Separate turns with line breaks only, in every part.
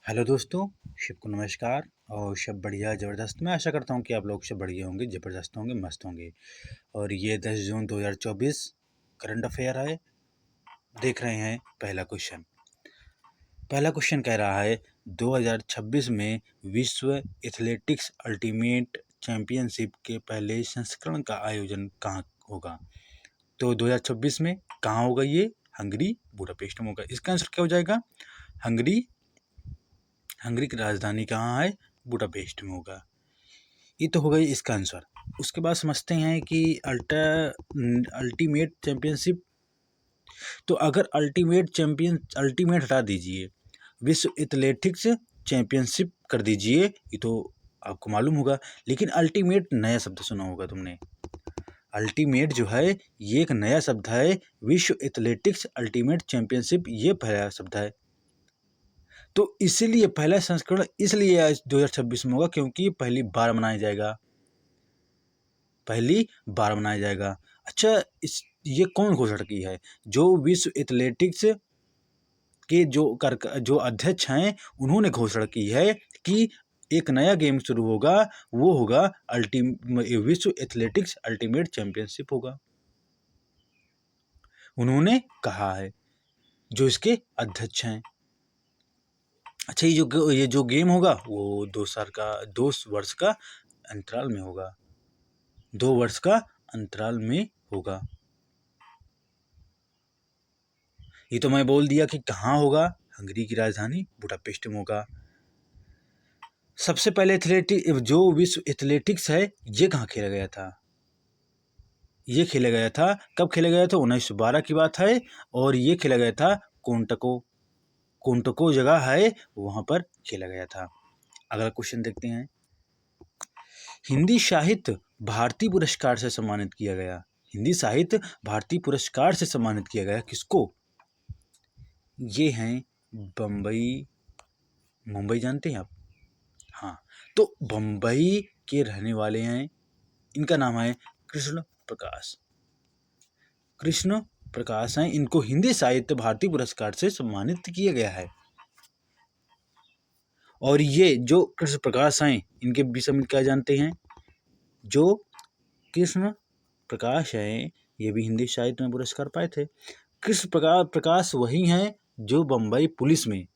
Hello दोस्तों, सबको नमस्कार और सब बढ़िया ज़बरदस्त। मैं आशा करता हूँ कि आप लोग सब बढ़िया होंगे, ज़बरदस्त होंगे, मस्त होंगे। और ये 10 जून 2024 करंट अफेयर है। देख रहे हैं पहला क्वेश्चन। पहला क्वेश्चन कह रहा है 2026 में विश्व एथलेटिक्स अल्टीमेट चैंपियनशिप के पहले संस्करण का आयोजन कहाँ होगा। तो 2026 में कहाँ होगा ये? हंगरी बुडापेस्ट में होगा। इसका आंसर क्या हो जाएगा? हंगरी। हंगरी की राजधानी कहाँ है? बुडापेस्ट में होगा। ये तो हो गई इसका आंसर। उसके बाद समझते हैं कि अल्टीमेट चैंपियनशिप। तो अगर अल्टीमेट हटा दीजिए, विश्व एथलेटिक्स चैंपियनशिप कर दीजिए, ये तो आपको मालूम होगा। लेकिन अल्टीमेट नया शब्द सुना होगा तुमने। अल्टीमेट जो है ये एक नया शब्द है। विश्व एथलेटिक्स अल्टीमेट चैंपियनशिप ये पहला शब्द है। तो इसीलिए पहला संस्करण इसलिए 2026 में होगा क्योंकि पहली बार मनाया जाएगा। अच्छा, ये कौन घोषणा की है? जो विश्व एथलेटिक्स के जो अध्यक्ष हैं उन्होंने घोषणा की है कि एक नया गेम शुरू होगा, वो होगा विश्व एथलेटिक्स अल्टीमेट चैंपियनशिप होगा। उन्होंने कहा है, जो इसके अध्यक्ष हैं। अच्छा, ये जो गेम होगा वो 2 वर्ष का अंतराल में होगा। 2 वर्ष का अंतराल में होगा। ये तो मैं बोल दिया कि कहाँ होगा। हंगरी की राजधानी बुडापेस्ट में होगा। सबसे पहले जो विश्व एथलेटिक्स है ये कहाँ खेला गया था? ये खेला गया था, कब खेला गया था? 1912 की बात है। और ये खेला गया था कोंटको जगह है, वहाँ पर खेला गया था। अगला क्वेश्चन देखते हैं। हिंदी साहित्य भारती पुरस्कार से सम्मानित किया गया। हिंदी साहित्य भारती पुरस्कार से सम्मानित किया गया किसको? ये हैं मुंबई जानते हैं आप? हाँ, तो बम्बई के रहने वाले हैं। इनका नाम है कृष्ण प्रकाश हैं। इनको हिंदी साहित्य भारती पुरस्कार से सम्मानित किया गया है। और ये जो कृष्ण प्रकाश हैं इनके विषय में क्या जानते हैं? जो कृष्ण प्रकाश हैं ये भी हिंदी साहित्य में पुरस्कार पाए थे। कृष्ण प्रकाश वही हैं जो बम्बई पुलिस में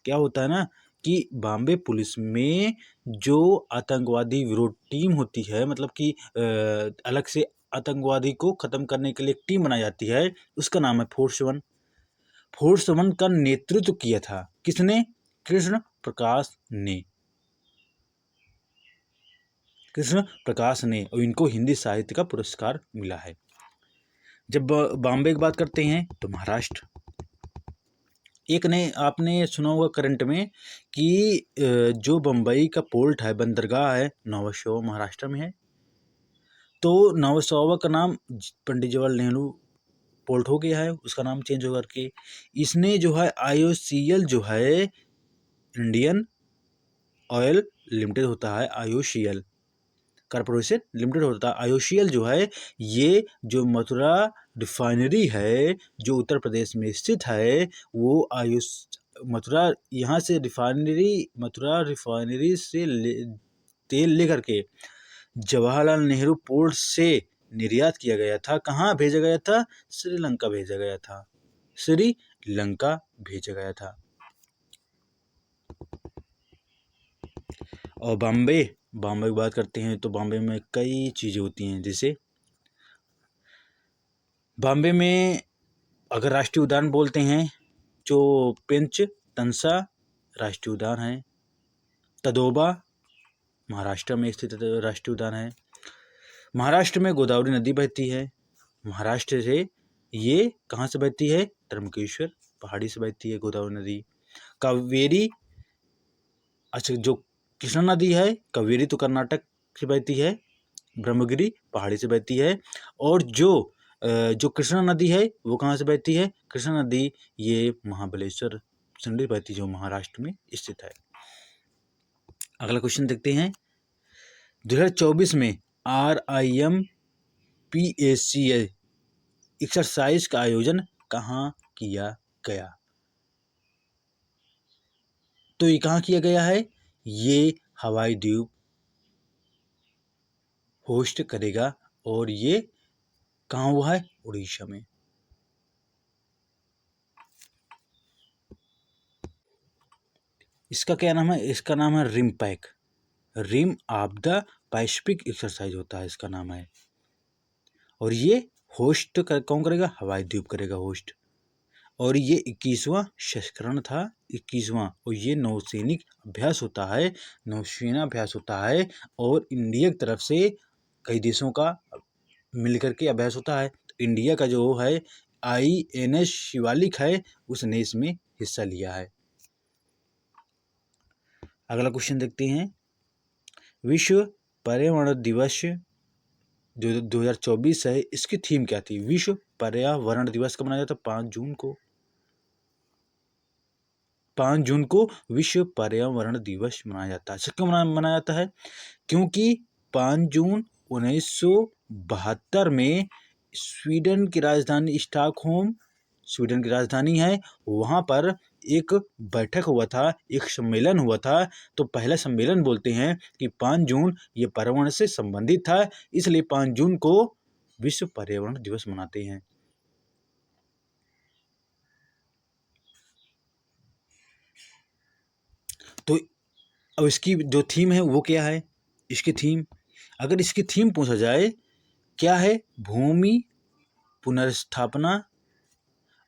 क्या होता है ना कि बॉम्बे पुलिस में जो आतंकवादी विरोध टीम होती है, मतलब कि अलग से आतंकवादी को खत्म करने के लिए एक टीम बनाई जाती है, उसका नाम है फोर्स 1। फोर्स 1 का नेतृत्व किया था किसने? कृष्ण प्रकाश ने। और इनको हिंदी साहित्य का पुरस्कार मिला है। जब बॉम्बे की बात करते हैं तो महाराष्ट्र। एक ने आपने सुना होगा करंट में कि जो बम्बई का पोर्ट है, बंदरगाह है, नवासावा महाराष्ट्र में है। तो नवासावा का नाम पंडित जवाहरलाल नेहरू पोर्ट हो गया है, उसका नाम चेंज होकर के इसने जो है IOCL जो है इंडियन ऑयल लिमिटेड होता है, IOCL कॉर्पोरेशन लिमिटेड होता है। IOCL जो है ये जो मथुरा रिफाइनरी है जो उत्तर प्रदेश में स्थित है, वो मथुरा यहाँ से मथुरा रिफाइनरी से तेल लेकर के जवाहरलाल नेहरू पोर्ट से निर्यात किया गया था। कहाँ भेजा गया था? श्रीलंका भेजा गया था। श्रीलंका भेजा गया था। और बॉम्बे की बात करते हैं तो बॉम्बे में कई चीज़ें होती हैं। जैसे बॉम्बे में अगर राष्ट्रीय उद्यान बोलते हैं जो पेंच तंसा राष्ट्रीय उद्यान है। तदोबा महाराष्ट्र में स्थित राष्ट्रीय उद्यान है। महाराष्ट्र में गोदावरी नदी बहती है। महाराष्ट्र से ये कहाँ से बहती है? त्र्यंबकेश्वर पहाड़ी से बहती है गोदावरी नदी। कावेरी, अच्छा, जो कृष्णा नदी है कावेरी तो कर्नाटक से बहती है, ब्रह्मगिरी पहाड़ी से बहती है। और जो कृष्णा नदी है वो कहाँ से बहती है? कृष्णा नदी ये महाबलेश्वर से बहती है जो महाराष्ट्र में स्थित है। अगला क्वेश्चन देखते हैं। 2024 में RIMPAC एक्सरसाइज का आयोजन कहाँ किया गया? तो ये कहाँ किया गया है? ये हवाई द्वीप होस्ट करेगा और ये कहाँ हुआ है? उड़ीसा में। इसका क्या नाम है? इसका नाम है RIMPAC, rim of the Pacific exercise होता है इसका नाम है। और ये होस्ट कौन करेगा? हवाई द्वीप करेगा होस्ट। और ये 21वां संस्करण था, 21वां। और ये नौसैनिक अभ्यास होता है, नौसेना अभ्यास होता है। और इंडिया की तरफ से कई देशों का मिलकर के अभ्यास होता है। तो इंडिया का जो है INS शिवालिक है, उसने इसमें हिस्सा लिया है। अगला क्वेश्चन देखते हैं। विश्व पर्यावरण दिवस जो 2024 है, इसकी थीम क्या थी? विश्व पर्यावरण दिवस कब मनाया जाता है? 5 जून को। 5 जून को विश्व पर्यावरण दिवस मनाया जाता है। क्यों मनाया जाता है? क्योंकि 5 जून 1972 में स्वीडन की राजधानी स्टॉकहोम, स्वीडन की राजधानी है, वहाँ पर एक बैठक हुआ था, एक सम्मेलन हुआ था। तो पहला सम्मेलन बोलते हैं कि 5 जून ये पर्यावरण से संबंधित था, इसलिए 5 जून को विश्व पर्यावरण दिवस मनाते हैं। तो अब इसकी जो थीम है वो क्या है? इसकी थीम, अगर इसकी थीम पूछा जाए क्या है? भूमि पुनर्स्थापना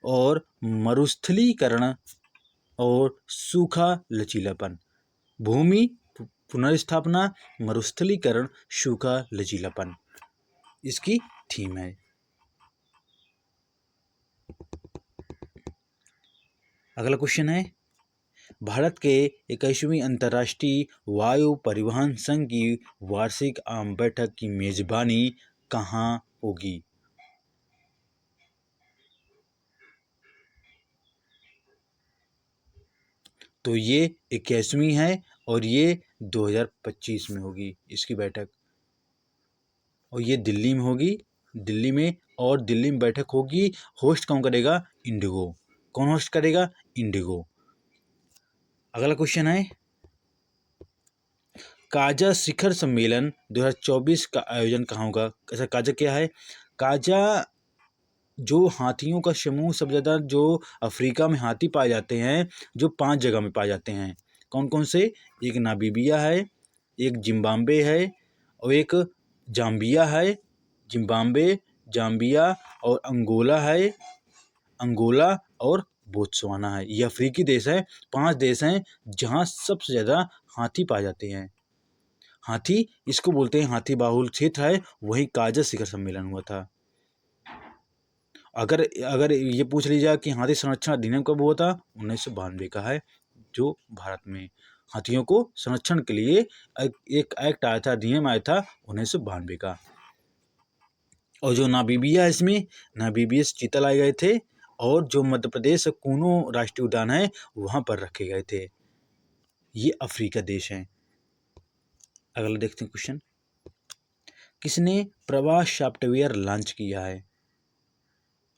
और मरुस्थलीकरण और सूखा लचीलापन। भूमि पुनर्स्थापना, मरुस्थलीकरण, सूखा लचीलापन इसकी थीम है। अगला क्वेश्चन है, भारत के 21वीं अंतर्राष्ट्रीय वायु परिवहन संघ की वार्षिक आम बैठक की मेजबानी कहाँ होगी? तो ये 21वीं है और ये 2025 में होगी इसकी बैठक। और ये दिल्ली में होगी, दिल्ली में। और दिल्ली में बैठक होगी, होस्ट कौन करेगा? इंडिगो। कौन होस्ट करेगा? इंडिगो। अगला क्वेश्चन है, काजा शिखर सम्मेलन 2024 का आयोजन कहाँ होगा? ऐसा काजा क्या है? काजा जो हाथियों का समूह, सब ज़्यादा जो अफ्रीका में हाथी पाए जाते हैं, जो 5 जगह में पाए जाते हैं। कौन कौन से? एक नामीबिया है, एक जिम्बाब्वे है, और एक जाम्बिया है। जिम्बाब्वे, जाम्बिया और अंगोला है, अंगोला और बोत्सवाना है। ये अफ्रीकी देश है। 5 देश हैं जहाँ सबसे ज़्यादा हाथी पाए जाते हैं। हाथी इसको बोलते हैं, हाथी बाहुल क्षेत्र है, वहीं काजा शिखर सम्मेलन हुआ था। अगर अगर ये पूछ लीजिए कि हाथी संरक्षण अधिनियम कब हुआ था? 1992 का है, जो भारत में हाथियों को संरक्षण के लिए एक एक्ट आया था, अधिनियम आया था 1992 का। और जो नामीबिया है, इसमें नामीबिया से चीता लाए गए थे, और जो मध्य प्रदेश कूनो राष्ट्रीय उद्यान है वहाँ पर रखे गए थे। ये अफ्रीका देश हैं। अगला देखते हैं क्वेश्चन, किसने प्रवास सॉफ्टवेयर लॉन्च किया है?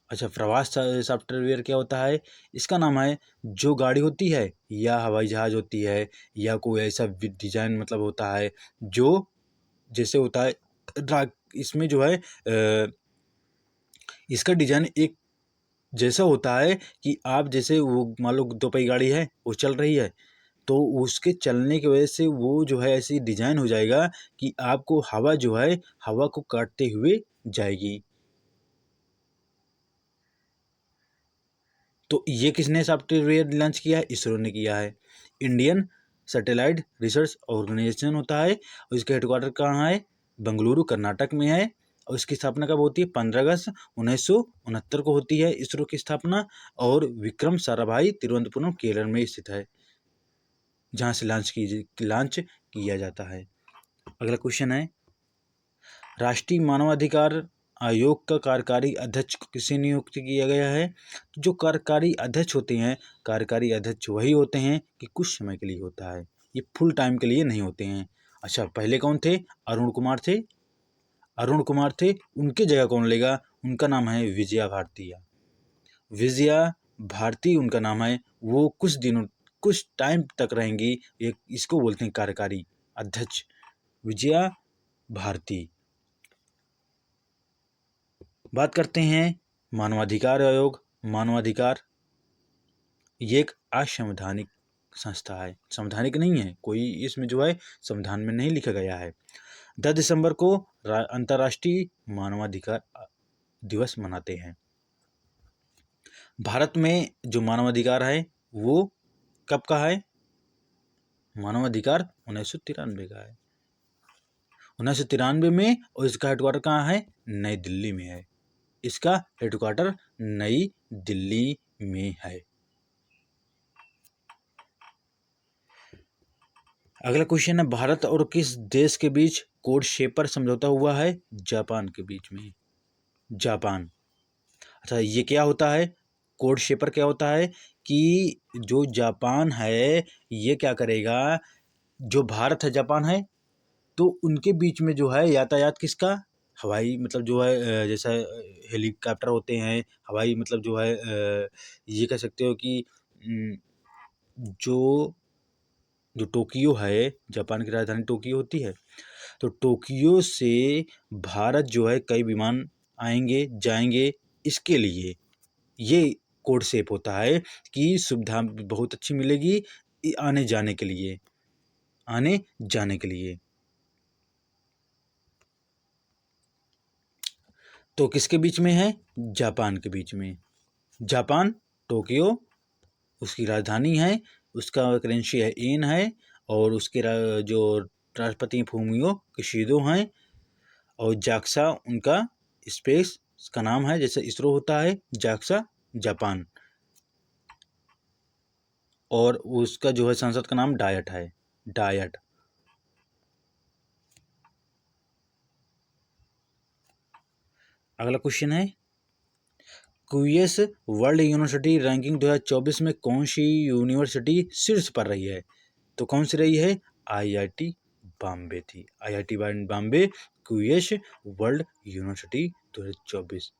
अच्छा, प्रवास सॉफ्टवेयर क्या होता है? इसका नाम है, जो गाड़ी होती है या हवाई जहाज होती है या कोई ऐसा डिजाइन मतलब होता है जो जैसे होता है इसमें जो है इसका डिजाइन एक जैसा होता है कि आप जैसे वो मान लो 2 पहिया गाड़ी है, वो चल रही है, तो उसके चलने की वजह से वो जो है ऐसी डिजाइन हो जाएगा कि आपको हवा जो है हवा को काटते हुए जाएगी। तो ये किसने सॉफ्टवेयर लॉन्च किया है? इसरो ने किया है। इंडियन सैटेलाइट रिसर्च ऑर्गेनाइजेशन होता है, और इसका हेडक्वार्टर कहाँ है? बेंगलुरु, कर्नाटक में है। और इसकी स्थापना कब होती है? 15 अगस्त 1969 को होती है इसरो की स्थापना। और विक्रम साराभाई तिरुवनंतपुरम केरल में स्थित है, जहाँ से लॉन्च किया जाता है। अगला क्वेश्चन है, राष्ट्रीय मानवाधिकार आयोग का कार्यकारी अध्यक्ष किसे नियुक्त किया गया है? जो कार्यकारी अध्यक्ष होते हैं, कार्यकारी अध्यक्ष वही होते हैं कि कुछ समय के लिए होता है, ये फुल टाइम के लिए नहीं होते हैं। अच्छा, पहले कौन थे? अरुण कुमार थे, अरुण कुमार थे। उनके जगह कौन लेगा? उनका नाम है विजया भारती, विजया भारती उनका नाम है। वो कुछ टाइम तक रहेंगी। ये इसको बोलते हैं कार्यकारी अध्यक्ष। विजया भारती। बात करते हैं मानवाधिकार आयोग। मानवाधिकार ये एक असंवैधानिक संस्था है, संवैधानिक नहीं है, कोई इसमें जो है संविधान में नहीं लिखा गया है। 10 दिसंबर को अंतर्राष्ट्रीय मानवाधिकार दिवस मनाते हैं। भारत में जो मानवाधिकार है वो कब का है? मानवाधिकार 1993 का है, 1993 में, और इसका हेडक्वार्टर कहाँ है? नई दिल्ली में है। इसका हेडक्वार्टर नई दिल्ली में है। अगला क्वेश्चन है, भारत और किस देश के बीच कोड शेपर समझौता हुआ है? जापान के बीच में। जापान। अच्छा, ये क्या होता है? कोड शेपर क्या होता है कि जो जापान है ये क्या करेगा, जो भारत है जापान है तो उनके बीच में जो है यातायात किसका? हवाई, मतलब जो है जैसा हेलीकॉप्टर होते हैं, हवाई मतलब जो है ये कह सकते हो कि जो टोक्यो है, जापान की राजधानी टोक्यो होती है, तो टोक्यो से भारत जो है कई विमान आएंगे जाएंगे, इसके लिए ये कोड शेप होता है कि सुविधा बहुत अच्छी मिलेगी आने जाने के लिए, आने जाने के लिए। तो किसके बीच में है? जापान के बीच में। जापान, टोक्यो उसकी राजधानी है, उसका करेंसी है येन है, और उसके जो राष्ट्रपति फूमियो किशिदो हैं, और जाक्सा उनका स्पेस का नाम है, जैसे इसरो होता है जाक्सा जापान, और उसका जो है संसद का नाम डायट है, डायट। अगला क्वेश्चन है, क्यूएस वर्ल्ड यूनिवर्सिटी रैंकिंग 2024 में कौन सी यूनिवर्सिटी शीर्ष पर रही है? तो कौन सी रही है? आईआईटी बॉम्बे थी। IIT Bombay QS world university 2024